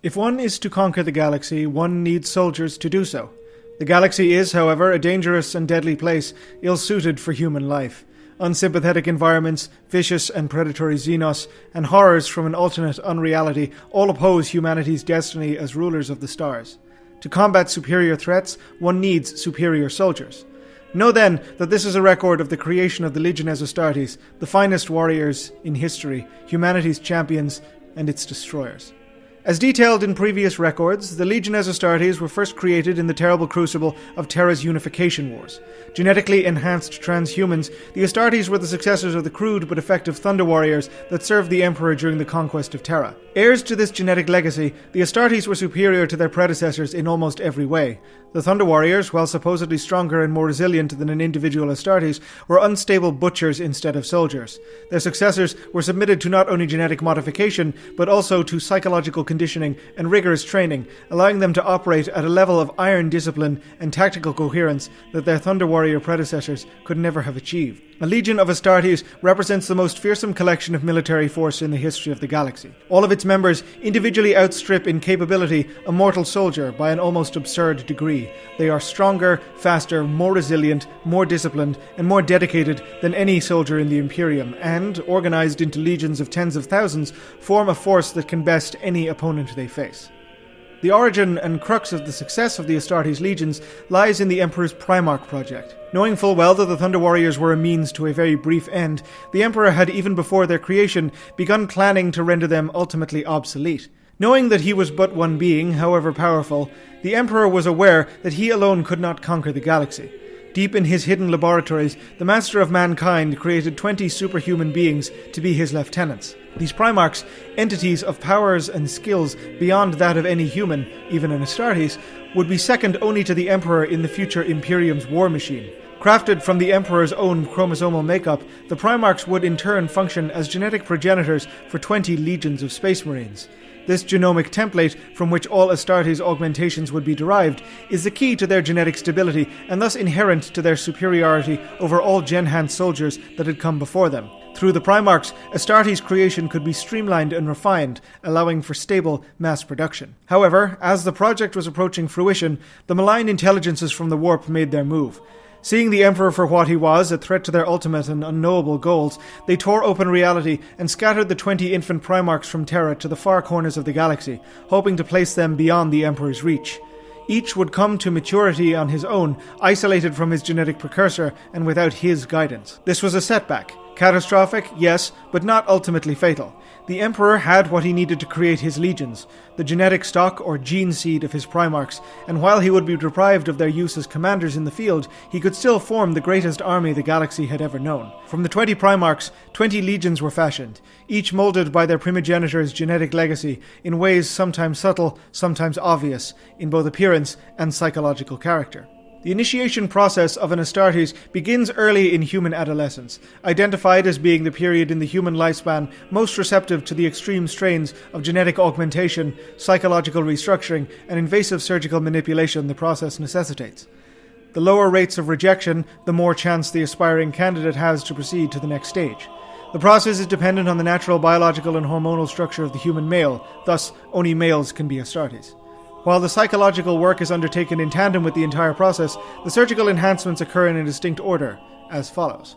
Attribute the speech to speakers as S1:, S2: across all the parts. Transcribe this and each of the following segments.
S1: If one is to conquer the galaxy, one needs soldiers to do so. The galaxy is, however, a dangerous and deadly place, ill-suited for human life. Unsympathetic environments, vicious and predatory xenos, and horrors from an alternate unreality all oppose humanity's destiny as rulers of the stars. To combat superior threats, one needs superior soldiers. Know then that this is a record of the creation of the Legiones Astartes, the finest warriors in history, humanity's champions, and its destroyers. As detailed in previous records, the Legiones Astartes were first created in the terrible crucible of Terra's unification wars. Genetically enhanced transhumans, the Astartes were the successors of the crude but effective Thunder Warriors that served the Emperor during the conquest of Terra. Heirs to this genetic legacy, the Astartes were superior to their predecessors in almost every way. The Thunder Warriors, while supposedly stronger and more resilient than an individual Astartes, were unstable butchers instead of soldiers. Their successors were submitted to not only genetic modification, but also to psychological conditioning and rigorous training, allowing them to operate at a level of iron discipline and tactical coherence that their Thunder Warrior predecessors could never have achieved. A Legion of Astartes represents the most fearsome collection of military force in the history of the galaxy. All of its members individually outstrip in capability a mortal soldier by an almost absurd degree. They are stronger, faster, more resilient, more disciplined, and more dedicated than any soldier in the Imperium, and, organized into legions of tens of thousands, form a force that can best any opponent they face. The origin and crux of the success of the Astartes legions lies in the Emperor's Primarch project. Knowing full well that the Thunder Warriors were a means to a very brief end, the Emperor had, even before their creation, begun planning to render them ultimately obsolete. Knowing that he was but one being, however powerful, the Emperor was aware that he alone could not conquer the galaxy. Deep in his hidden laboratories, the Master of Mankind created 20 superhuman beings to be his lieutenants. These Primarchs, entities of powers and skills beyond that of any human, even an Astartes, would be second only to the Emperor in the future Imperium's war machine. Crafted from the Emperor's own chromosomal makeup, the Primarchs would in turn function as genetic progenitors for 20 legions of Space Marines. This genomic template, from which all Astartes augmentations would be derived, is the key to their genetic stability and thus inherent to their superiority over all Genhan soldiers that had come before them. Through the Primarchs, Astartes' creation could be streamlined and refined, allowing for stable mass production. However, as the project was approaching fruition, the malign intelligences from the warp made their move. Seeing the Emperor for what he was, a threat to their ultimate and unknowable goals, they tore open reality and scattered the 20 infant Primarchs from Terra to the far corners of the galaxy, hoping to place them beyond the Emperor's reach. Each would come to maturity on his own, isolated from his genetic precursor and without his guidance. This was a setback. Catastrophic, yes, but not ultimately fatal. The Emperor had what he needed to create his legions, the genetic stock or gene seed of his Primarchs, and while he would be deprived of their use as commanders in the field, he could still form the greatest army the galaxy had ever known. From the 20 Primarchs, 20 legions were fashioned, each molded by their primogenitor's genetic legacy in ways sometimes subtle, sometimes obvious, in both appearance and psychological character. The initiation process of an Astartes begins early in human adolescence, identified as being the period in the human lifespan most receptive to the extreme strains of genetic augmentation, psychological restructuring, and invasive surgical manipulation the process necessitates. The lower rates of rejection, the more chance the aspiring candidate has to proceed to the next stage. The process is dependent on the natural biological and hormonal structure of the human male, thus only males can be Astartes. While the psychological work is undertaken in tandem with the entire process, the surgical enhancements occur in a distinct order, as follows.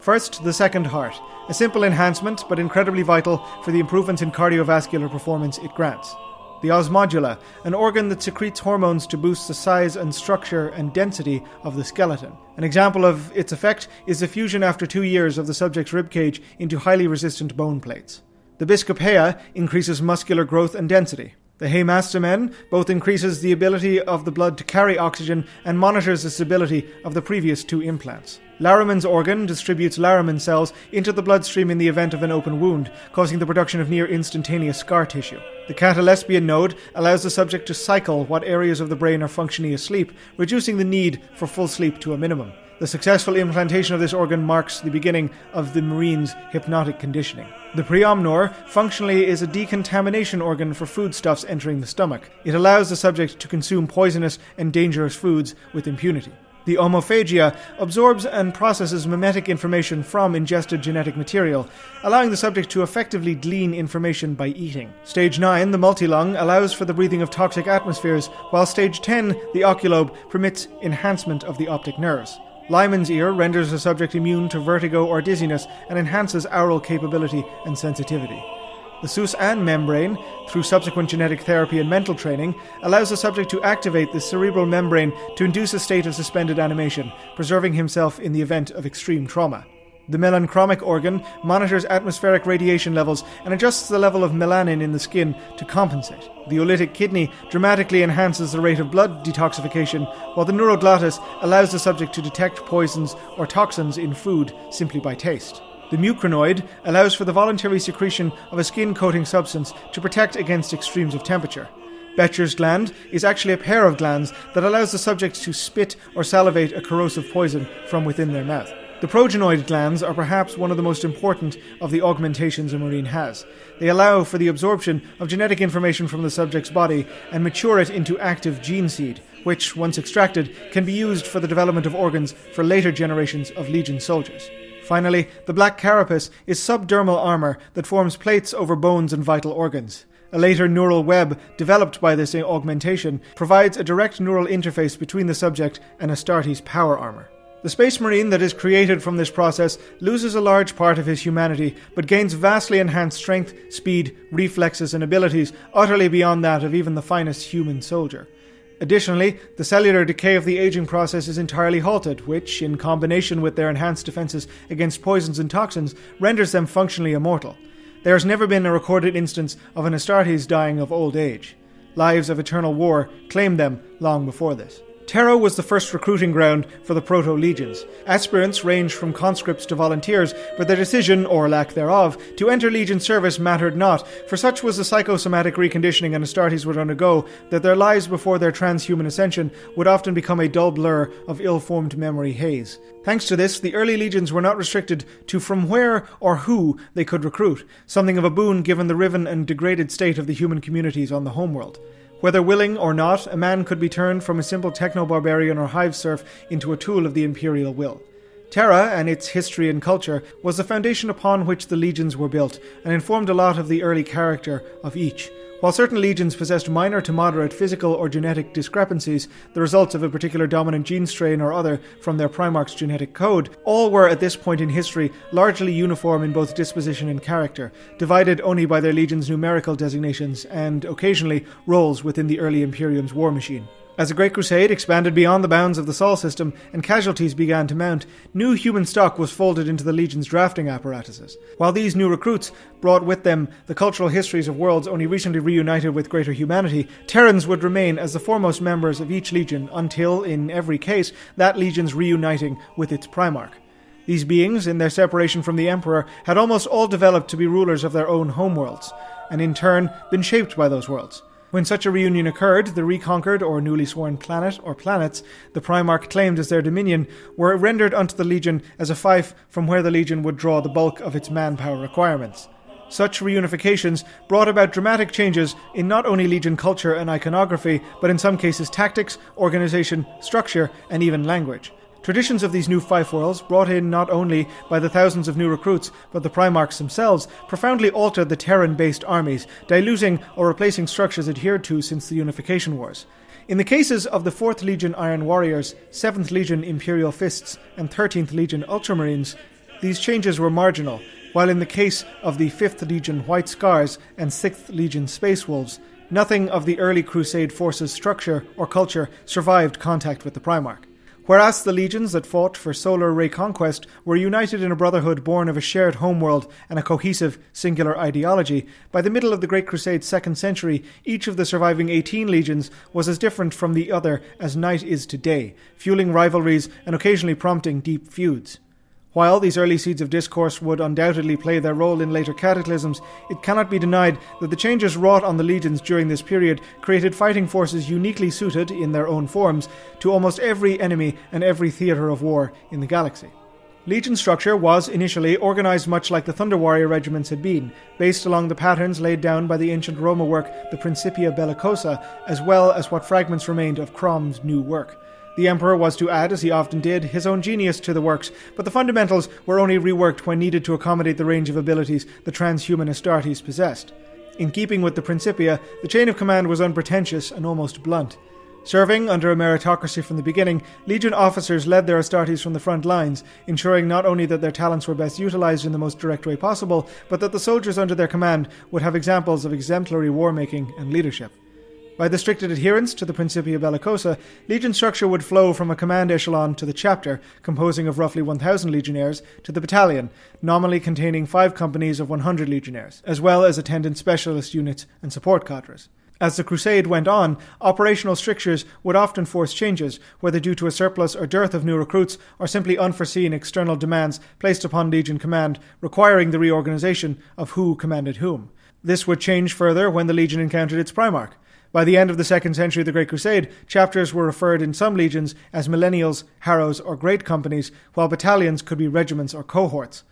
S1: First, the second heart, a simple enhancement but incredibly vital for the improvements in cardiovascular performance it grants. The osmodula, an organ that secretes hormones to boost the size and structure and density of the skeleton. An example of its effect is the fusion after 2 years of the subject's ribcage into highly resistant bone plates. The biscopea increases muscular growth and density. The hemastomen both increases the ability of the blood to carry oxygen and monitors the stability of the previous 2 implants. Laraman's organ distributes Laraman cells into the bloodstream in the event of an open wound, causing the production of near instantaneous scar tissue. The catalespian node allows the subject to cycle what areas of the brain are functionally asleep, reducing the need for full sleep to a minimum. The successful implantation of this organ marks the beginning of the Marine's hypnotic conditioning. The preomnor functionally is a decontamination organ for foodstuffs entering the stomach. It allows the subject to consume poisonous and dangerous foods with impunity. The homophagia absorbs and processes mimetic information from ingested genetic material, allowing the subject to effectively glean information by eating. Stage 9, the multilung, allows for the breathing of toxic atmospheres, while Stage 10, the oculobe, permits enhancement of the optic nerves. Lyman's ear renders the subject immune to vertigo or dizziness and enhances aural capability and sensitivity. The Sus-Anne membrane, through subsequent genetic therapy and mental training, allows the subject to activate the cerebral membrane to induce a state of suspended animation, preserving himself in the event of extreme trauma. The melanchromic organ monitors atmospheric radiation levels and adjusts the level of melanin in the skin to compensate. The olytic kidney dramatically enhances the rate of blood detoxification, while the neuroglottis allows the subject to detect poisons or toxins in food simply by taste. The mucranoid allows for the voluntary secretion of a skin-coating substance to protect against extremes of temperature. Becher's gland is actually a pair of glands that allows the subject to spit or salivate a corrosive poison from within their mouth. The progenoid glands are perhaps one of the most important of the augmentations a marine has. They allow for the absorption of genetic information from the subject's body and mature it into active gene seed, which, once extracted, can be used for the development of organs for later generations of Legion soldiers. Finally, the black carapace is subdermal armor that forms plates over bones and vital organs. A later neural web, developed by this augmentation, provides a direct neural interface between the subject and Astartes' power armor. The Space Marine that is created from this process loses a large part of his humanity, but gains vastly enhanced strength, speed, reflexes, and abilities utterly beyond that of even the finest human soldier. Additionally, the cellular decay of the aging process is entirely halted, which, in combination with their enhanced defenses against poisons and toxins, renders them functionally immortal. There has never been a recorded instance of an Astartes dying of old age. Lives of Eternal War claimed them long before this. Terra was the first recruiting ground for the proto-legions. Aspirants ranged from conscripts to volunteers, but their decision, or lack thereof, to enter legion service mattered not, for such was the psychosomatic reconditioning an Astartes would undergo that their lives before their transhuman ascension would often become a dull blur of ill-formed memory haze. Thanks to this, the early legions were not restricted to from where or who they could recruit, something of a boon given the riven and degraded state of the human communities on the homeworld. Whether willing or not, a man could be turned from a simple techno-barbarian or hive serf into a tool of the imperial will. Terra and its history and culture was the foundation upon which the legions were built, and informed a lot of the early character of each. While certain legions possessed minor to moderate physical or genetic discrepancies, the results of a particular dominant gene strain or other from their Primarch's genetic code, all were at this point in history largely uniform in both disposition and character, divided only by their legion's numerical designations and, occasionally, roles within the early Imperium's war machine. As the Great Crusade expanded beyond the bounds of the Sol system and casualties began to mount, new human stock was folded into the Legion's drafting apparatuses. While these new recruits brought with them the cultural histories of worlds only recently reunited with greater humanity, Terrans would remain as the foremost members of each Legion until, in every case, that Legion's reuniting with its Primarch. These beings, in their separation from the Emperor, had almost all developed to be rulers of their own homeworlds, and in turn been shaped by those worlds. When such a reunion occurred, the reconquered or newly sworn planet or planets the Primarch claimed as their dominion were rendered unto the Legion as a fief from where the Legion would draw the bulk of its manpower requirements. Such reunifications brought about dramatic changes in not only Legion culture and iconography, but in some cases tactics, organization, structure, and even language. Traditions of these new fief worlds, brought in not only by the thousands of new recruits, but the Primarchs themselves, profoundly altered the Terran-based armies, diluting or replacing structures adhered to since the Unification Wars. In the cases of the 4th Legion Iron Warriors, 7th Legion Imperial Fists, and 13th Legion Ultramarines, these changes were marginal, while in the case of the 5th Legion White Scars and 6th Legion Space Wolves, nothing of the early Crusade forces' structure or culture survived contact with the Primarch. Whereas the legions that fought for solar reconquest were united in a brotherhood born of a shared homeworld and a cohesive, singular ideology, by the middle of the Great Crusade's 2nd century, each of the surviving 18 legions was as different from the other as night is today, fueling rivalries and occasionally prompting deep feuds. While these early seeds of discourse would undoubtedly play their role in later cataclysms, it cannot be denied that the changes wrought on the legions during this period created fighting forces uniquely suited, in their own forms, to almost every enemy and every theatre of war in the galaxy. Legion structure was initially organised much like the Thunder Warrior regiments had been, based along the patterns laid down by the ancient Roma work, the Principia Bellicosa, as well as what fragments remained of Crom's new work. The Emperor was to add, as he often did, his own genius to the works, but the fundamentals were only reworked when needed to accommodate the range of abilities the transhuman Astartes possessed. In keeping with the Principia, the chain of command was unpretentious and almost blunt. Serving under a meritocracy from the beginning, Legion officers led their Astartes from the front lines, ensuring not only that their talents were best utilized in the most direct way possible, but that the soldiers under their command would have examples of exemplary war-making and leadership. By the strict adherence to the Principia Bellicosa, Legion structure would flow from a command echelon to the chapter, composing of roughly 1,000 legionnaires, to the battalion, nominally containing 5 companies of 100 legionnaires, as well as attendant specialist units and support cadres. As the crusade went on, operational strictures would often force changes, whether due to a surplus or dearth of new recruits or simply unforeseen external demands placed upon Legion command, requiring the reorganization of who commanded whom. This would change further when the Legion encountered its Primarch. By the end of the 2nd century of the Great Crusade, chapters were referred in some legions as millennials, harrows, or great companies, while battalions could be regiments or cohorts.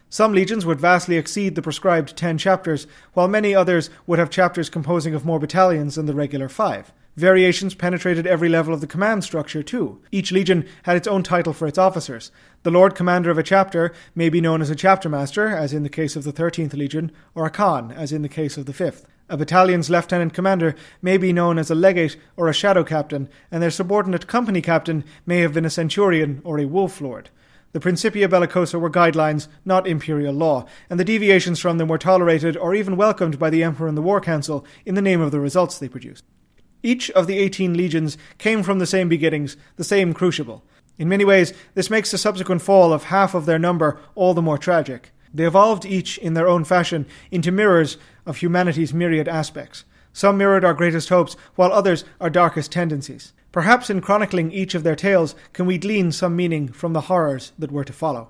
S1: Some legions would vastly exceed the prescribed 10 chapters, while many others would have chapters composing of more battalions than the regular 5. Variations penetrated every level of the command structure too. Each legion had its own title for its officers. The Lord Commander of a chapter may be known as a chapter master, as in the case of the 13th Legion, or a Khan, as in the case of the 5th. A battalion's lieutenant commander may be known as a legate or a shadow captain, and their subordinate company captain may have been a centurion or a wolf lord. The Principia Bellicosa were guidelines, not imperial law, and the deviations from them were tolerated or even welcomed by the Emperor and the War Council in the name of the results they produced. Each of the 18 legions came from the same beginnings, the same crucible. In many ways, this makes the subsequent fall of half of their number all the more tragic. They evolved each, in their own fashion, into mirrors of humanity's myriad aspects. Some mirrored our greatest hopes, while others our darkest tendencies. Perhaps in chronicling each of their tales can we glean some meaning from the horrors that were to follow.